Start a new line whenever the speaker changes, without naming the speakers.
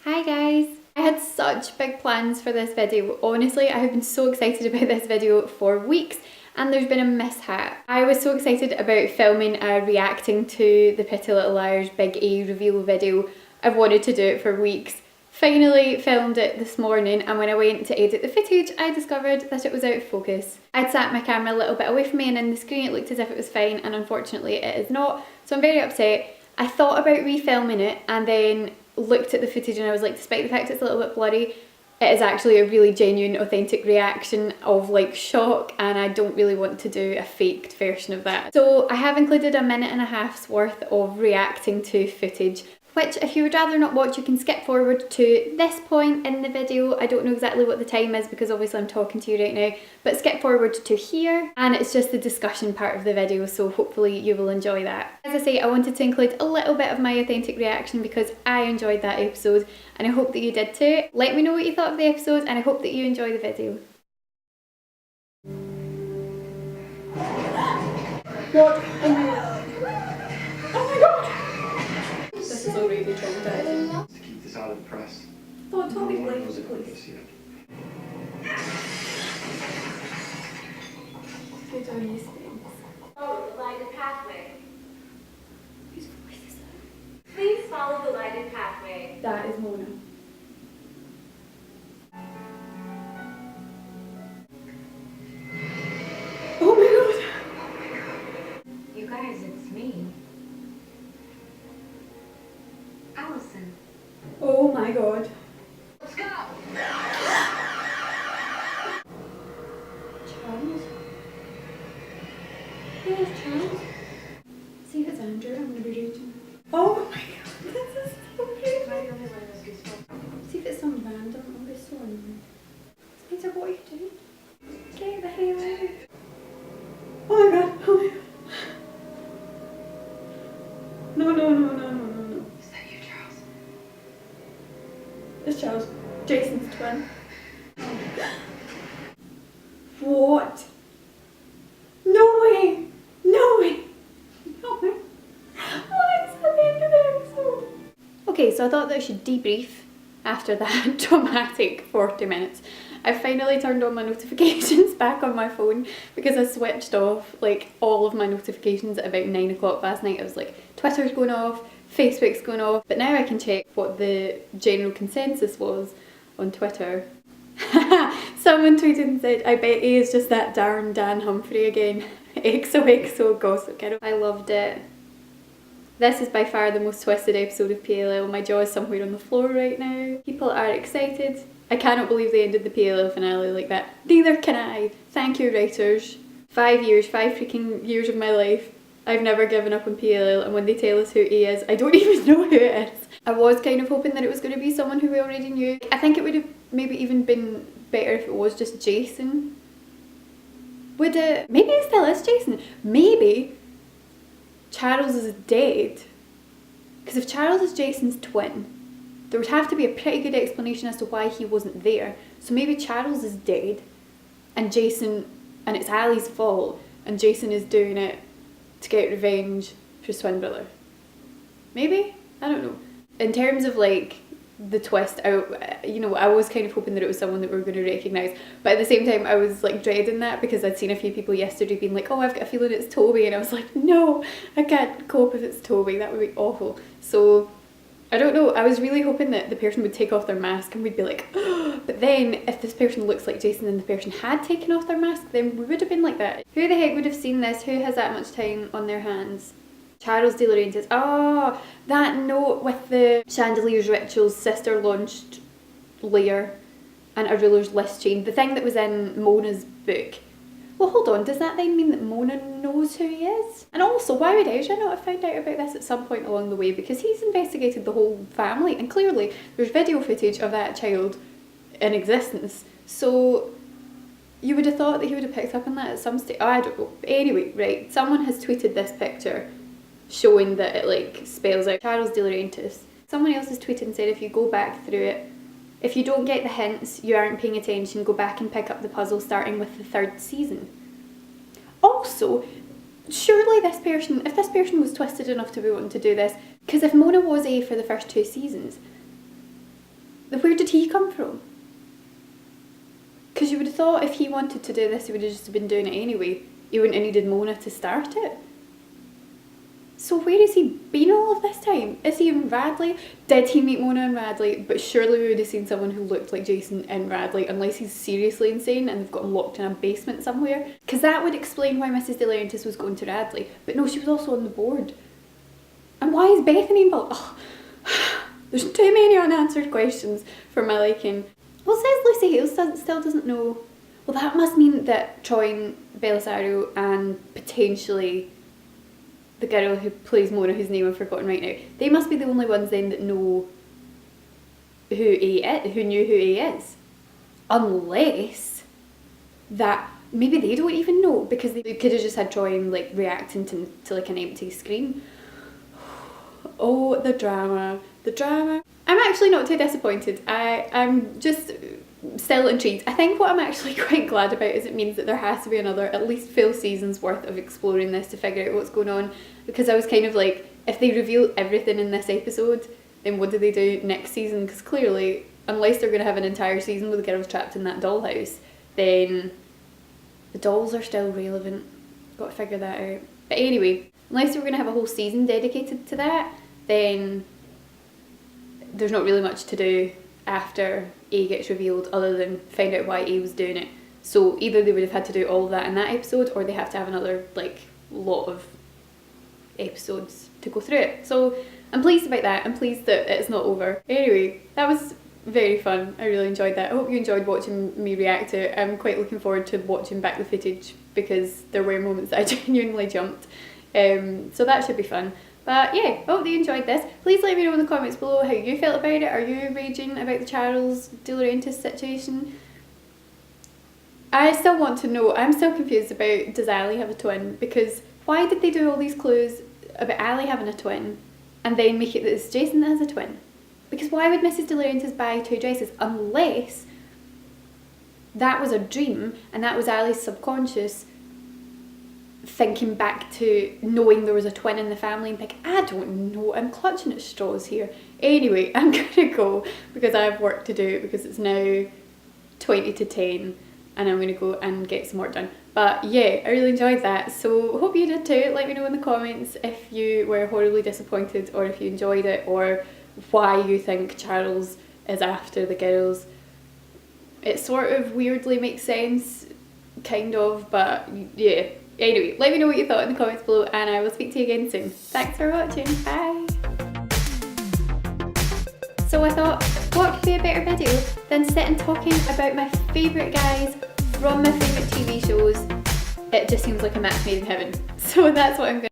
Hi guys! I had such big plans for this video. Honestly, I have been so excited about this video for weeks and there's been a mishap. I was so excited about filming a reacting to the Pretty Little Liars Big A reveal video. I've wanted to do it for weeks. Finally filmed it this morning, and when I went to edit the footage I discovered that it was out of focus. I'd sat my camera a little bit away from me and in the screen it looked as if it was fine, and unfortunately it is not, so I'm very upset. I thought about refilming it and then looked at the footage and I was like, despite the fact it's a little bit blurry, it is actually a really genuine, authentic reaction of like shock, and I don't really want to do a faked version of that. So I have included a minute and a half's worth of reacting to footage, which if you would rather not watch, you can skip forward to this point in the video. I don't know exactly what the time is because obviously I'm talking to you right now, but skip forward to here and it's just the discussion part of the video, so hopefully you will enjoy that. As I say, I wanted to include a little bit of my authentic reaction because I enjoyed that episode and I hope that you did too. Let me know what you thought of the episode and I hope that you enjoy the video. What? Oh my god! This is already traumatizing.
To keep this out of the press.
Oh, Toby,
No one
please.
knows about this yet.
Good on these things.
Follow the lighted pathway.
Whose voice is that?
Please follow the lighted pathway.
That is Mona. Oh my god!
You guys, it's me. Allison.
Oh my god.
Let's go!
Charles? Where's Charles? See if it's Andrew, I'm gonna be raging. Oh my god, this is so crazy. See if it's some random, I'll be so annoyed. Peter, what are you doing? Get the hell out. Oh my god, oh my god. No, no, no, no, no, no, no.
Is that you, Charles?
It's Charles. Jason's twin. What? No way! No way! No way! What is at the end of the episode? Okay, so I thought that I should debrief after that dramatic 40 minutes. I finally turned on my notifications back on my phone because I switched off like all of my notifications at about 9 o'clock last night. I was like, Twitter's going off, Facebook's going off, but now I can check what the general consensus was on Twitter. Someone tweeted and said, I bet he is just that darn Dan Humphrey again. XOXO Gossip Girl. I loved it. This is by far the most twisted episode of PLL. My jaw is somewhere on the floor right now. People are excited. I cannot believe they ended the PLL finale like that. Neither can I. Thank you, writers. 5 years, 5 freaking years of my life. I've never given up on PLL, and when they tell us who he is, I don't even know who it is. I was kind of hoping that it was going to be someone who we already knew. I think it would have maybe even been better if it was just Jason. Would it? Maybe it still is Jason. Maybe Charles is dead. Because if Charles is Jason's twin, there would have to be a pretty good explanation as to why he wasn't there. So maybe Charles is dead and Jason, and it's Ali's fault, and Jason is doing it to get revenge for his twin brother. Maybe? I don't know. In terms of like the twist, I was kind of hoping that it was someone that we were going to recognise, but at the same time I was like dreading that because I'd seen a few people yesterday being like, oh, I've got a feeling it's Toby, and I was like, no, I can't cope if it's Toby, that would be awful. So I don't know, I was really hoping that the person would take off their mask and we'd be like, oh, but then if this person looks like Jason and the person had taken off their mask, then we would have been like that. Who the heck would have seen this? Who has that much time on their hands? Charles De Laurentiis. Oh, that note with the Chandelier's Rituals sister launched layer and a ruler's list chain. The thing that was in Mona's book. Well, hold on, does that then mean that Mona knows who he is? And also, why would Ezra not have found out about this at some point along the way? Because he's investigated the whole family and clearly there's video footage of that child in existence. So you would have thought that he would have picked up on that at some stage. Oh, I don't know. But anyway, right, someone has tweeted this picture showing that it like spells out Charles De Laurentiis. Someone else has tweeted and said if you go back through it, if you don't get the hints, you aren't paying attention, go back and pick up the puzzle starting with the 3rd season. Also, surely this person, if this person was twisted enough to be wanting to do this, because if Mona was A for the first 2 seasons, Where did he come from? Because you would have thought if he wanted to do this, he would have just been doing it anyway. He wouldn't have needed Mona to start it. So where has he been all of this time? Is he in Radley? Did he meet Mona in Radley? But surely we would have seen someone who looked like Jason in Radley, unless he's seriously insane and they've got him locked in a basement somewhere. Because that would explain why Mrs. De Laurentiis was going to Radley. But no, she was also on the board. And why is Bethany involved? Oh, there's too many unanswered questions for my liking. Well, says Lucy Hale still doesn't know. Well, that must mean that Troy Bellisario and potentially the girl who plays Mona, whose name I've forgotten right now, they must be the only ones then that know who knew who A is. Unless that maybe they don't even know, because they could have just had Troy like reacting to like an empty screen. Oh, the drama. I'm actually not too disappointed. I'm just still intrigued. I think what I'm actually quite glad about is it means that there has to be another at least full season's worth of exploring this to figure out what's going on, because I was kind of like, if they reveal everything in this episode, then what do they do next season? Because clearly, unless they're going to have an entire season with the girls trapped in that dollhouse, then the dolls are still relevant. Got to figure that out. But anyway, unless we're going to have a whole season dedicated to that, then there's not really much to do after A gets revealed other than find out why A was doing it. So either they would have had to do all of that in that episode, or they have to have another like lot of episodes to go through it. So I'm pleased about that. I'm pleased that it's not over. Anyway, that was very fun. I really enjoyed that. I hope you enjoyed watching me react to it. I'm quite looking forward to watching back the footage, because there were moments that I genuinely jumped. So that should be fun. But yeah, I hope you enjoyed this. Please let me know in the comments below how you felt about it. Are you raging about the Charles De Laurentiis situation? I still want to know. I'm still confused about, does Ali have a twin? Because why did they do all these clues about Ali having a twin and then make it that it's Jason that has a twin? Because why would Mrs. De Laurentiis buy 2 dresses unless that was a dream and that was Ali's subconscious thinking back to knowing there was a twin in the family and think, I don't know, I'm clutching at straws here. Anyway, I'm gonna go because I have work to do, because it's now 20 to 10 and I'm gonna go and get some work done. But yeah, I really enjoyed that, so hope you did too. Let me know in the comments if you were horribly disappointed, or if you enjoyed it, or why you think Charles is after the girls. It sort of weirdly makes sense, kind of, but yeah. Anyway, let me know what you thought in the comments below, and I will speak to you again soon. Thanks for watching, bye! So I thought, what could be a better video than sitting talking about my favourite guys from my favourite TV shows? It just seems like a match made in heaven. So that's what I'm going to